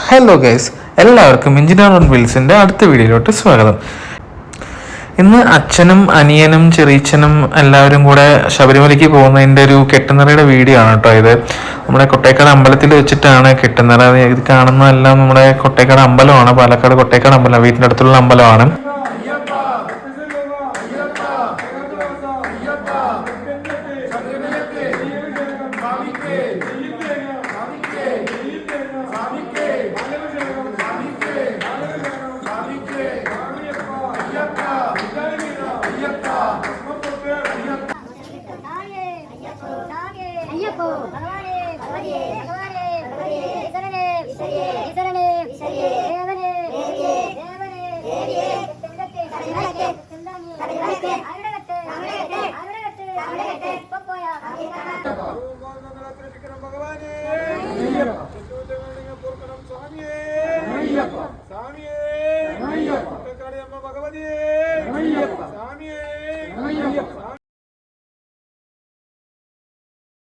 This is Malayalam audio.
ഹലോ ഗൈസ്, എല്ലാവർക്കും എഞ്ചിനീയർ ഓൺ വീൽസിൻ്റെ അടുത്ത വീഡിയോയിലോട്ട് സ്വാഗതം. ഇന്ന് അച്ഛനും അനിയനും ചെറിയച്ഛനും എല്ലാവരും കൂടെ ശബരിമലയ്ക്ക് പോകുന്നതിൻ്റെ ഒരു കെട്ടുനിറയുടെ വീഡിയോ ആണ് കേട്ടോ. ഇത് നമ്മുടെ കൊട്ടേക്കാട് അമ്പലത്തിൽ വെച്ചിട്ടാണ് കെട്ടുനിറ. ഇത് കാണുന്നതെല്ലാം നമ്മുടെ കൊട്ടേക്കാട് അമ്പലമാണ്, പാലക്കാട് കൊട്ടേക്കാട് അമ്പലം, വീട്ടിൻ്റെ അടുത്തുള്ള അമ്പലമാണ്. ഭഗവതിയെ